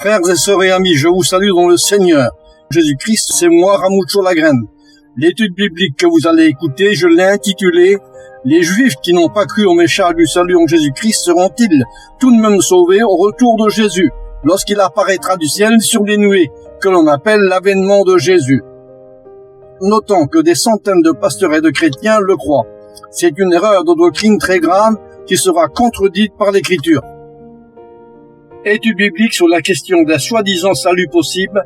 Frères et sœurs et amis, je vous salue dans le Seigneur. Jésus-Christ, c'est moi, Ramucho Lagraine. L'étude biblique que vous allez écouter, je l'ai intitulée « Les Juifs qui n'ont pas cru au message du salut en Jésus-Christ seront-ils tout de même sauvés au retour de Jésus, lorsqu'il apparaîtra du ciel sur les nuées, que l'on appelle l'avènement de Jésus ?» Notons que des centaines de pasteurs et de chrétiens le croient. C'est une erreur de doctrine très grave qui sera contredite par l'Écriture. Étude biblique sur la question d'un soi-disant salut possible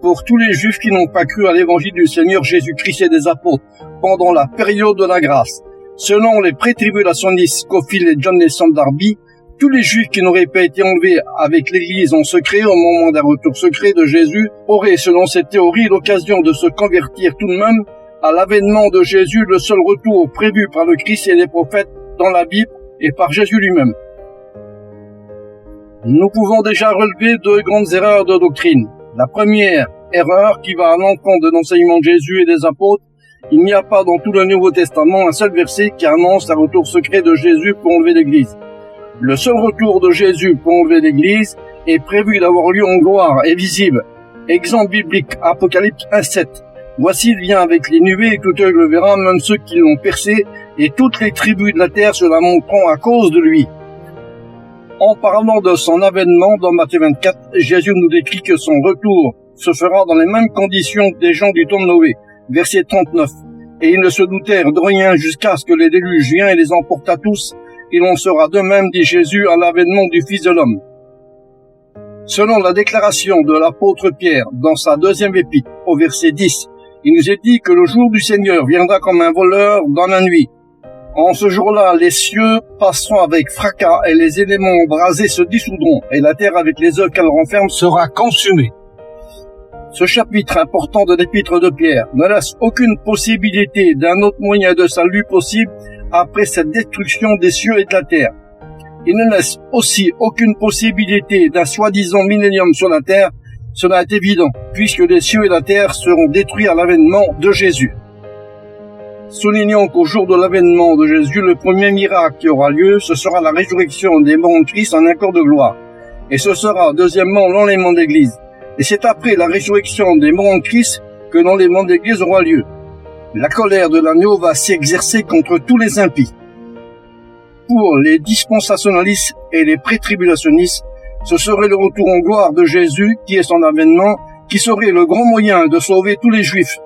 pour tous les Juifs qui n'ont pas cru à l'évangile du Seigneur Jésus-Christ et des apôtres pendant la période de la grâce. Selon les pré-tribulationnistes Scofield et John Nelson Darby, tous les Juifs qui n'auraient pas été enlevés avec l'Église en secret au moment d'un retour secret de Jésus auraient, selon cette théorie, l'occasion de se convertir tout de même à l'avènement de Jésus, le seul retour prévu par le Christ et les prophètes dans la Bible et par Jésus lui-même. Nous pouvons déjà relever deux grandes erreurs de doctrine. La première erreur, qui va à l'encontre de l'enseignement de Jésus et des apôtres, il n'y a pas dans tout le Nouveau Testament un seul verset qui annonce un retour secret de Jésus pour enlever l'Église. Le seul retour de Jésus pour enlever l'Église est prévu d'avoir lieu en gloire et visible. Exemple biblique, Apocalypse 1:7. Voici il vient avec les nuées et tout œil le verra, même ceux qui l'ont percé, et toutes les tribus de la terre se lamenteront à cause de lui. En parlant de son avènement dans Matthieu 24, Jésus nous décrit que son retour se fera dans les mêmes conditions que des gens du temps de Noé. Verset 39. Et ils ne se doutèrent de rien jusqu'à ce que les déluge viennent et les emporta tous. Il en sera de même, dit Jésus, à l'avènement du Fils de l'homme. Selon la déclaration de l'apôtre Pierre dans sa deuxième épître, au verset 10, il nous est dit que le jour du Seigneur viendra comme un voleur dans la nuit. En ce jour-là, les cieux passeront avec fracas et les éléments embrasés se dissoudront et la terre avec les œuvres qu'elle renferme sera consumée. Ce chapitre important de l'épître de Pierre ne laisse aucune possibilité d'un autre moyen de salut possible après cette destruction des cieux et de la terre. Il ne laisse aussi aucune possibilité d'un soi-disant millénium sur la terre, cela est évident, puisque les cieux et la terre seront détruits à l'avènement de Jésus. Soulignons qu'au jour de l'avènement de Jésus, le premier miracle qui aura lieu, ce sera la résurrection des morts en Christ en un corps de gloire. Et ce sera, deuxièmement, l'enlèvement d'Église. Et c'est après la résurrection des morts en Christ que l'enlèvement d'Église aura lieu. La colère de l'agneau va s'exercer contre tous les impies. Pour les dispensationalistes et les pré-tribulationnistes, ce serait le retour en gloire de Jésus, qui est son avènement, qui serait le grand moyen de sauver tous les Juifs.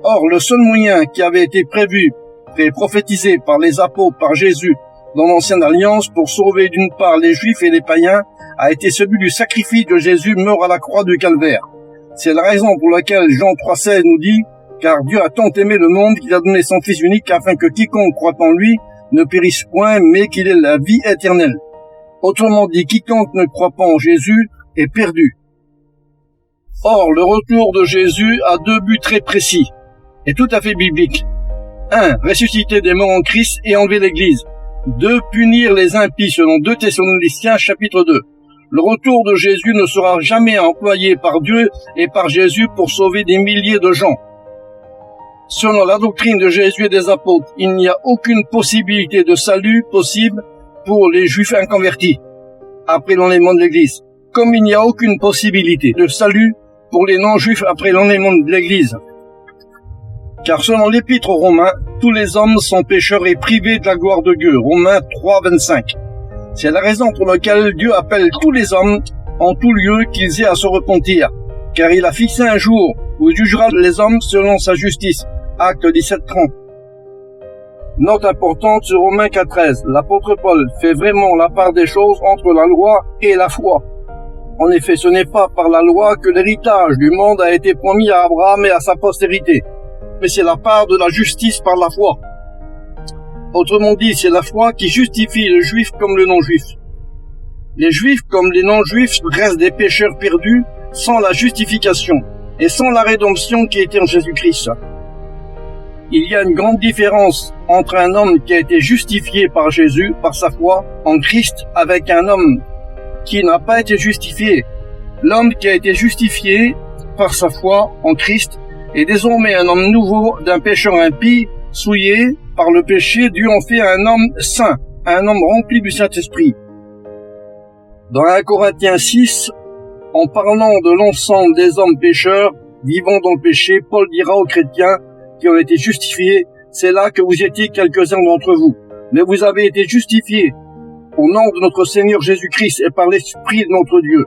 Or, le seul moyen qui avait été prévu et prophétisé par les apôtres, par Jésus, dans l'Ancienne Alliance, pour sauver d'une part les Juifs et les païens, a été celui du sacrifice de Jésus mort à la croix du Calvaire. C'est la raison pour laquelle Jean 3,16 nous dit « Car Dieu a tant aimé le monde qu'il a donné son Fils unique afin que quiconque croit en lui ne périsse point, mais qu'il ait la vie éternelle. » Autrement dit, quiconque ne croit pas en Jésus est perdu. Or, le retour de Jésus a deux buts très précis et tout à fait bibliques. 1. Ressusciter des morts en Christ et enlever l'Église. 2. Punir les impies selon 2 Thessaloniciens chapitre 2. Le retour de Jésus ne sera jamais employé par Dieu et par Jésus pour sauver des milliers de gens. Selon la doctrine de Jésus et des apôtres, il n'y a aucune possibilité de salut possible pour les Juifs inconvertis après l'enlèvement de l'Église, comme il n'y a aucune possibilité de salut pour les non-Juifs après l'enlèvement de l'Église. Car selon l'Épître aux Romains, tous les hommes sont pécheurs et privés de la gloire de Dieu. Romains 3, 25. C'est la raison pour laquelle Dieu appelle tous les hommes en tout lieu qu'ils aient à se repentir, car il a fixé un jour où il jugera les hommes selon sa justice. Acte 17, 30. Note importante sur Romains 4.13. L'apôtre Paul fait vraiment la part des choses entre la loi et la foi. En effet, ce n'est pas par la loi que l'héritage du monde a été promis à Abraham et à sa postérité, mais c'est la part de la justice par la foi. Autrement dit, c'est la foi qui justifie le juif comme le non-juif. Les juifs comme les non-juifs restent des pécheurs perdus sans la justification et sans la rédemption qui était en Jésus-Christ. Il y a une grande différence entre un homme qui a été justifié par Jésus, par sa foi en Christ, avec un homme qui n'a pas été justifié. L'homme qui a été justifié par sa foi en Christ est désormais un homme nouveau d'un pécheur impie, souillé Par le péché, Dieu en fait un homme saint, un homme rempli du Saint-Esprit. Dans 1 Corinthiens 6, en parlant de l'ensemble des hommes pécheurs vivant dans le péché, Paul dira aux chrétiens qui ont été justifiés, c'est là que vous étiez quelques-uns d'entre vous, mais vous avez été justifiés au nom de notre Seigneur Jésus-Christ et par l'Esprit de notre Dieu.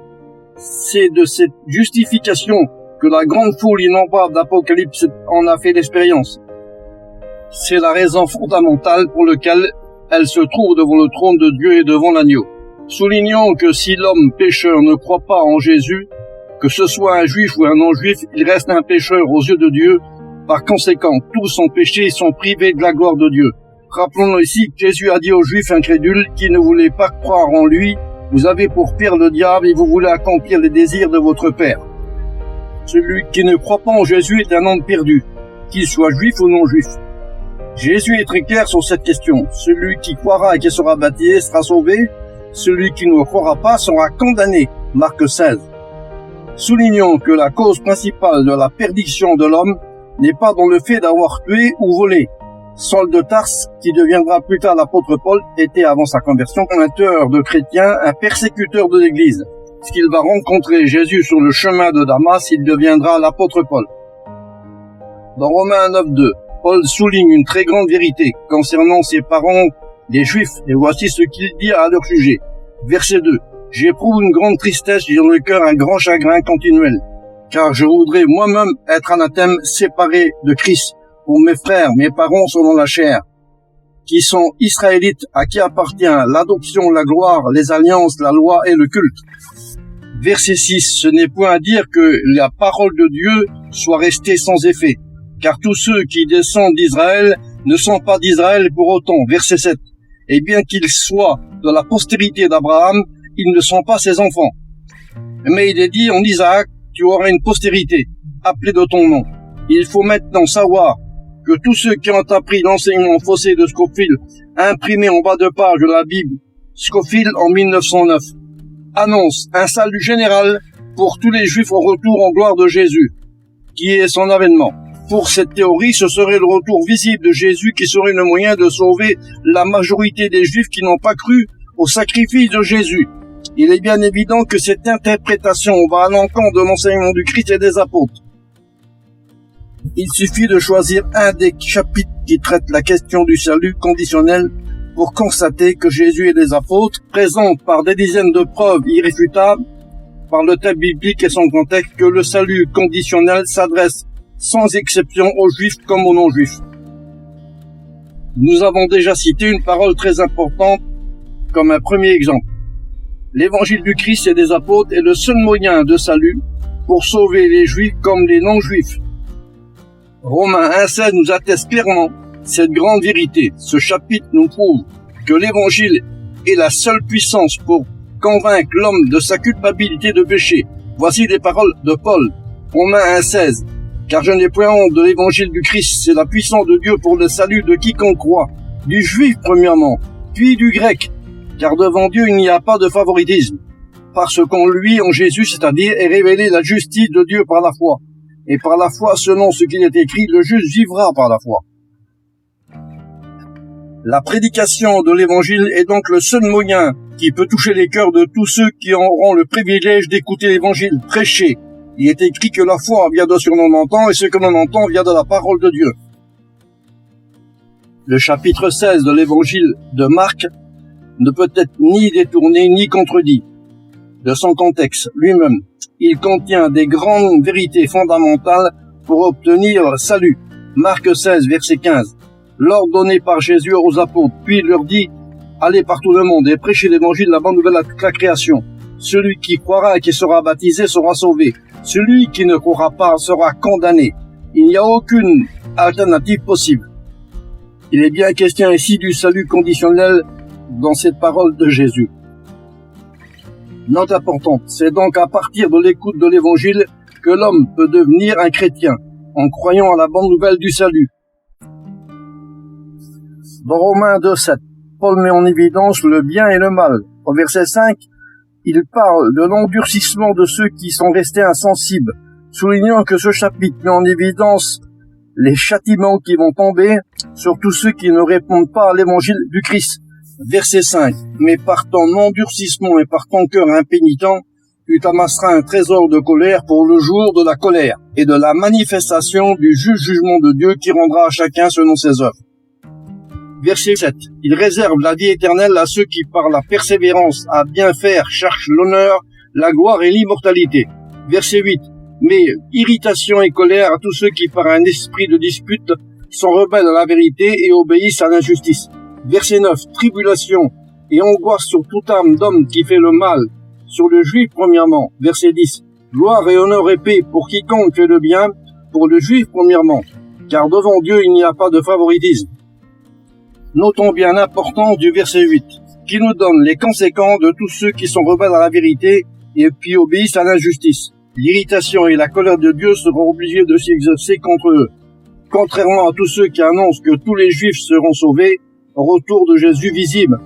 C'est de cette justification que la grande foule innombrable d'Apocalypse en a fait l'expérience. C'est la raison fondamentale pour laquelle elle se trouve devant le trône de Dieu et devant l'agneau. Soulignons que si l'homme pécheur ne croit pas en Jésus, que ce soit un juif ou un non-juif, il reste un pécheur aux yeux de Dieu. Par conséquent, tous ont péché et sont privés de la gloire de Dieu. Rappelons ici que Jésus a dit aux juifs incrédules qui ne voulaient pas croire en lui, vous avez pour pire le diable et vous voulez accomplir les désirs de votre père. Celui qui ne croit pas en Jésus est un homme perdu, qu'il soit juif ou non juif. Jésus est très clair sur cette question. Celui qui croira et qui sera baptisé sera sauvé. Celui qui ne croira pas sera condamné. Marc 16. Soulignons que la cause principale de la perdition de l'homme n'est pas dans le fait d'avoir tué ou volé. Saul de Tarse, qui deviendra plus tard l'apôtre Paul, était avant sa conversion un tueur de chrétiens, un persécuteur de l'Église. Lorsqu'il va rencontrer Jésus sur le chemin de Damas, il deviendra l'apôtre Paul. Dans Romains 9.2, Paul souligne une très grande vérité concernant ses parents, les Juifs, et voici ce qu'il dit à leur sujet. Verset 2. J'éprouve une grande tristesse et dans le cœur un grand chagrin continuel, car je voudrais moi-même être anathème séparé de Christ pour mes frères, mes parents selon la chair, qui sont israélites, à qui appartient l'adoption, la gloire, les alliances, la loi et le culte. Verset 6. Ce n'est point à dire que la parole de Dieu soit restée sans effet, car tous ceux qui descendent d'Israël ne sont pas d'Israël pour autant. Verset 7. Et bien qu'ils soient de la postérité d'Abraham, ils ne sont pas ses enfants. Mais il est dit en Isaac, tu auras une postérité, appelée de ton nom. Il faut maintenant savoir que tous ceux qui ont appris l'enseignement faussé de Scofield, imprimé en bas de page de la Bible, Scofield en 1909, annonce un salut général pour tous les Juifs au retour en gloire de Jésus, qui est son avènement. Pour cette théorie, ce serait le retour visible de Jésus qui serait le moyen de sauver la majorité des Juifs qui n'ont pas cru au sacrifice de Jésus. Il est bien évident que cette interprétation va à l'encontre de l'enseignement du Christ et des apôtres. Il suffit de choisir un des chapitres qui traite la question du salut conditionnel pour constater que Jésus et les apôtres présentent par des dizaines de preuves irréfutables, par le texte biblique et son contexte, que le salut conditionnel s'adresse sans exception aux Juifs comme aux non-Juifs. Nous avons déjà cité une parole très importante comme un premier exemple. L'évangile du Christ et des apôtres est le seul moyen de salut pour sauver les Juifs comme les non-Juifs. Romains 1,16 nous atteste clairement cette grande vérité. Ce chapitre nous prouve que l'évangile est la seule puissance pour convaincre l'homme de sa culpabilité de péché. Voici les paroles de Paul, Romains 1,16. Car je n'ai point honte de l'évangile du Christ, c'est la puissance de Dieu pour le salut de quiconque croit, du juif premièrement, puis du grec, car devant Dieu il n'y a pas de favoritisme, parce qu'en lui, en Jésus, c'est-à-dire, est révélée la justice de Dieu par la foi, et par la foi, selon ce qu'il est écrit, le juste vivra par la foi. La prédication de l'évangile est donc le seul moyen qui peut toucher les cœurs de tous ceux qui auront le privilège d'écouter l'évangile prêché. Il est écrit que la foi vient de ce que l'on entend, et ce que l'on entend vient de la parole de Dieu. Le chapitre 16 de l'évangile de Marc ne peut être ni détourné ni contredit de son contexte lui-même. Il contient des grandes vérités fondamentales pour obtenir le salut. Marc 16, verset 15. L'ordre donné par Jésus aux apôtres, puis il leur dit, allez par tout le monde et prêchez l'évangile, la bonne nouvelle à toute la création. Celui qui croira et qui sera baptisé sera sauvé. Celui qui ne croira pas sera condamné. Il n'y a aucune alternative possible. Il est bien question ici du salut conditionnel dans cette parole de Jésus. Note importante, c'est donc à partir de l'écoute de l'évangile que l'homme peut devenir un chrétien, en croyant à la bonne nouvelle du salut. Dans Romains 2,7, Paul met en évidence le bien et le mal. Au verset 5, il parle de l'endurcissement de ceux qui sont restés insensibles, soulignant que ce chapitre met en évidence les châtiments qui vont tomber sur tous ceux qui ne répondent pas à l'évangile du Christ. Verset 5. Mais par ton endurcissement et par ton cœur impénitent, tu t'amasseras un trésor de colère pour le jour de la colère et de la manifestation du juste jugement de Dieu qui rendra à chacun selon ses œuvres. Verset 7. Il réserve la vie éternelle à ceux qui, par la persévérance à bien faire, cherchent l'honneur, la gloire et l'immortalité. Verset 8. Mais irritation et colère à tous ceux qui, par un esprit de dispute, sont rebelles à la vérité et obéissent à l'injustice. Verset 9. Tribulation et angoisse sur toute âme d'homme qui fait le mal, sur le juif premièrement. Verset 10. Gloire et honneur et paix pour quiconque fait le bien, pour le juif premièrement. Car devant Dieu il n'y a pas de favoritisme. Notons bien l'importance du verset 8, qui nous donne les conséquences de tous ceux qui sont rebelles à la vérité et qui obéissent à l'injustice. L'irritation et la colère de Dieu seront obligés de s'exercer contre eux. Contrairement à tous ceux qui annoncent que tous les Juifs seront sauvés au retour de Jésus visible,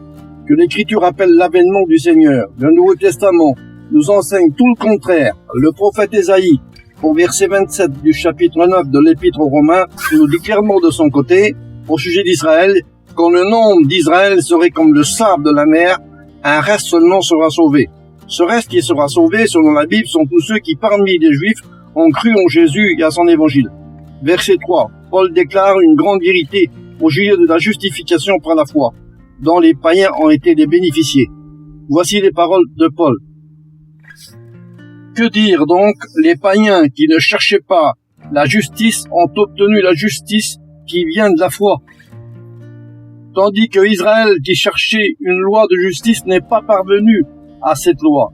que l'Écriture appelle l'avènement du Seigneur. Le Nouveau Testament nous enseigne tout le contraire. Le prophète Ésaïe, au verset 27 du chapitre 9 de l'Épître aux Romains, nous dit clairement de son côté, au sujet d'Israël, quand le nombre d'Israël serait comme le sable de la mer, un reste seulement sera sauvé. Ce reste qui sera sauvé, selon la Bible, sont tous ceux qui, parmi les Juifs, ont cru en Jésus et à son évangile. Verset 3. Paul déclare une grande vérité au sujet de la justification par la foi, dont les païens ont été les bénéficiés. Voici les paroles de Paul. Que dire donc, les païens qui ne cherchaient pas la justice ont obtenu la justice qui vient de la foi, tandis que Israël qui cherchait une loi de justice n'est pas parvenu à cette loi.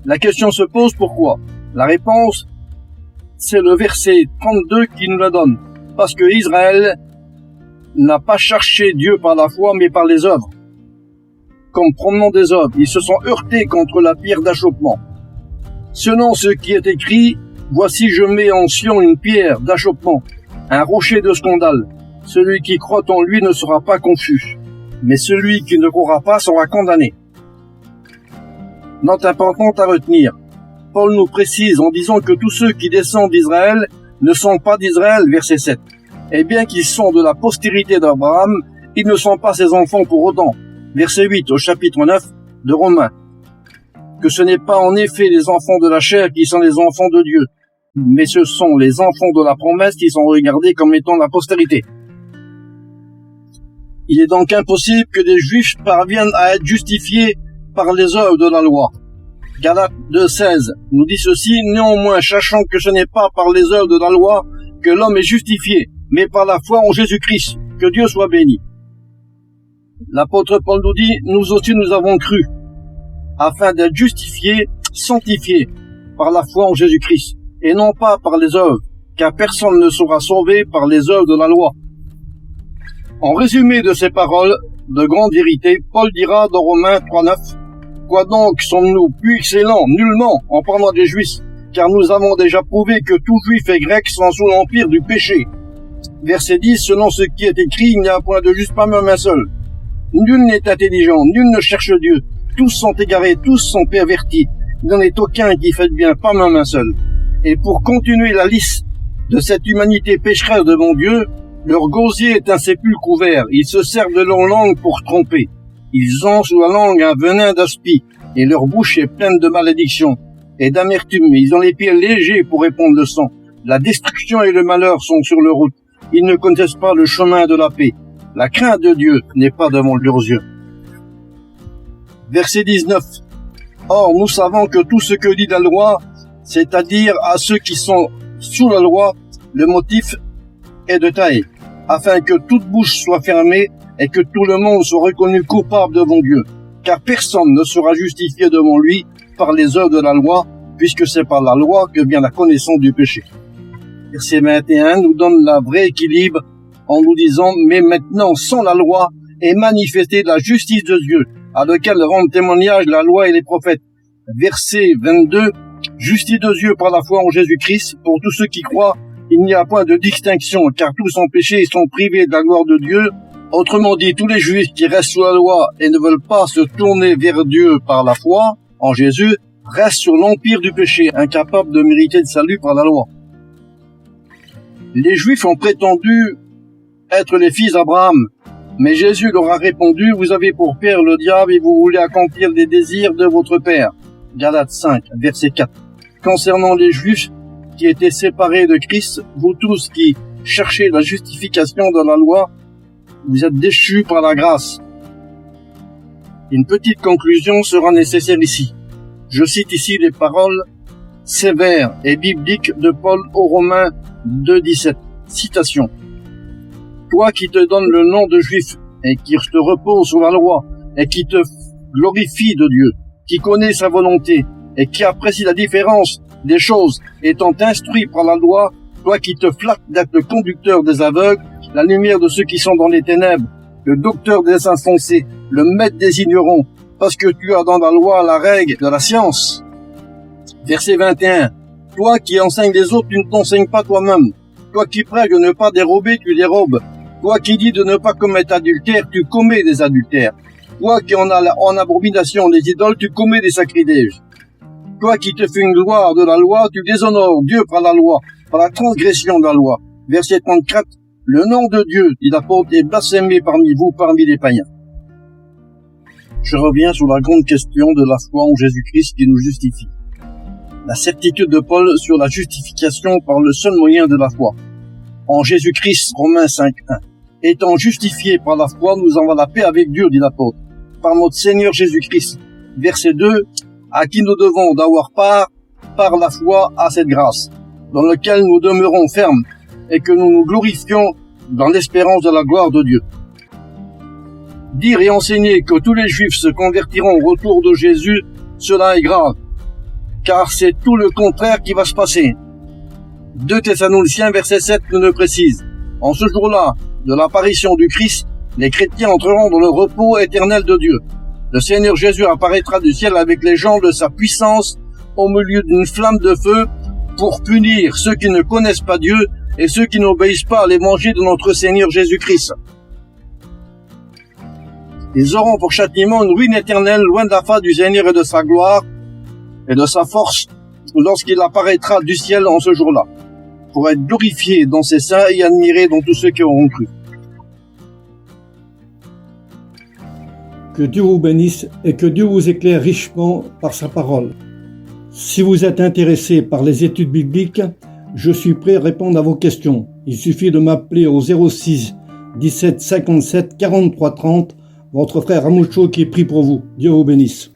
La question se pose pourquoi? La réponse, c'est le verset 32 qui nous la donne. Parce que Israël n'a pas cherché Dieu par la foi, mais par les œuvres. Comme promenant des œuvres, ils se sont heurtés contre la pierre d'achoppement. Selon ce qui est écrit, voici je mets en Sion une pierre d'achoppement, un rocher de scandale. Celui qui croit en lui ne sera pas confus, mais celui qui ne croira pas sera condamné. Note importante à retenir. Paul nous précise en disant que tous ceux qui descendent d'Israël ne sont pas d'Israël, verset 7. Et bien qu'ils sont de la postérité d'Abraham, ils ne sont pas ses enfants pour autant. Verset 8 au chapitre 9 de Romains. Que ce n'est pas en effet les enfants de la chair qui sont les enfants de Dieu, mais ce sont les enfants de la promesse qui sont regardés comme étant la postérité. Il est donc impossible que des Juifs parviennent à être justifiés par les œuvres de la loi. Galates 2,16 nous dit ceci, néanmoins, sachant que ce n'est pas par les œuvres de la loi que l'homme est justifié, mais par la foi en Jésus-Christ, que Dieu soit béni. L'apôtre Paul nous dit, nous aussi nous avons cru, afin d'être justifiés, sanctifiés, par la foi en Jésus-Christ, et non pas par les œuvres, car personne ne sera sauvé par les œuvres de la loi. En résumé de ces paroles de grande vérité, Paul dira dans Romains 3,9, « Quoi donc sommes-nous plus excellents, nullement, en parlant des Juifs, car nous avons déjà prouvé que tout Juif et Grec sont sous l'empire du péché. » Verset 10, « Selon ce qui est écrit, il n'y a point de juste, pas même un seul. Nul n'est intelligent, nul ne cherche Dieu. Tous sont égarés, tous sont pervertis. Il n'en est aucun qui fait bien, pas même un seul. » Et pour continuer la liste de cette humanité pécheresse devant Dieu, leur gosier est un sépulcre ouvert. Ils se servent de leur langue pour tromper. Ils ont sous la langue un venin d'aspi, et leur bouche est pleine de malédiction et d'amertume. Ils ont les pieds légers pour répandre le sang. La destruction et le malheur sont sur leur route. Ils ne connaissent pas le chemin de la paix. La crainte de Dieu n'est pas devant leurs yeux. Verset 19. Or, nous savons que tout ce que dit la loi, c'est-à-dire à ceux qui sont sous la loi, le motif est de taille, afin que toute bouche soit fermée et que tout le monde soit reconnu coupable devant Dieu. Car personne ne sera justifié devant lui par les œuvres de la loi, puisque c'est par la loi que vient la connaissance du péché. Verset 21 nous donne le vrai équilibre en nous disant « Mais maintenant, sans la loi, est manifestée la justice de Dieu, à laquelle rendent témoignage la loi et les prophètes. » Verset 22 « Justice de Dieu par la foi en Jésus-Christ, pour tous ceux qui croient, il n'y a point de distinction, car tous ont péché et sont privés de la gloire de Dieu. » Autrement dit, tous les Juifs qui restent sous la loi et ne veulent pas se tourner vers Dieu par la foi en Jésus, restent sur l'empire du péché, incapables de mériter le salut par la loi. Les Juifs ont prétendu être les fils d'Abraham, mais Jésus leur a répondu, vous avez pour père le diable et vous voulez accomplir les désirs de votre père. Galates 5, verset 4. Concernant les Juifs qui étaient séparés de Christ, vous tous qui cherchez la justification de la loi, vous êtes déchus par la grâce. Une petite conclusion sera nécessaire ici. Je cite ici les paroles sévères et bibliques de Paul aux Romains 2,17. Citation. Toi qui te donnes le nom de juif et qui te repose sur la loi et qui te glorifie de Dieu, qui connaît sa volonté et qui apprécie la différence des choses étant instruit par la loi, toi qui te flattes d'être le conducteur des aveugles, la lumière de ceux qui sont dans les ténèbres, le docteur des insensés, le maître des ignorants, parce que tu as dans la loi la règle de la science. Verset 21. Toi qui enseignes les autres, tu ne t'enseignes pas toi-même. Toi qui prêches de ne pas dérober, tu dérobes. Toi qui dis de ne pas commettre adultère, tu commets des adultères. Toi qui en abomination des idoles, tu commets des sacrilèges. Toi qui te fais une gloire de la loi, tu déshonores Dieu par la loi, par la transgression de la loi. Verset 34. Le nom de Dieu, dit l'apôtre, est blasphémé parmi vous, parmi les païens. Je reviens sur la grande question de la foi en Jésus-Christ qui nous justifie. La certitude de Paul sur la justification par le seul moyen de la foi. En Jésus-Christ, Romains 5.1. Étant justifiés par la foi, nous avons la paix avec Dieu, dit l'apôtre, par notre Seigneur Jésus-Christ. Verset 2. À qui nous devons d'avoir part, par la foi, à cette grâce, dans laquelle nous demeurons fermes, et que nous nous glorifions dans l'espérance de la gloire de Dieu. Dire et enseigner que tous les Juifs se convertiront au retour de Jésus, cela est grave, car c'est tout le contraire qui va se passer. 2 Thessaloniciens, verset 7, nous le précise. En ce jour-là, de l'apparition du Christ, les chrétiens entreront dans le repos éternel de Dieu. Le Seigneur Jésus apparaîtra du ciel avec les gens de sa puissance au milieu d'une flamme de feu pour punir ceux qui ne connaissent pas Dieu et ceux qui n'obéissent pas à l'évangile de notre Seigneur Jésus-Christ. Ils auront pour châtiment une ruine éternelle loin de la face du Seigneur et de sa gloire et de sa force lorsqu'il apparaîtra du ciel en ce jour-là, pour être glorifié dans ses saints et admiré dans tous ceux qui auront cru. Que Dieu vous bénisse et que Dieu vous éclaire richement par sa parole. Si vous êtes intéressé par les études bibliques, je suis prêt à répondre à vos questions. Il suffit de m'appeler au 06 17 57 43 30. Votre frère Ramoucho qui prie pour vous. Dieu vous bénisse.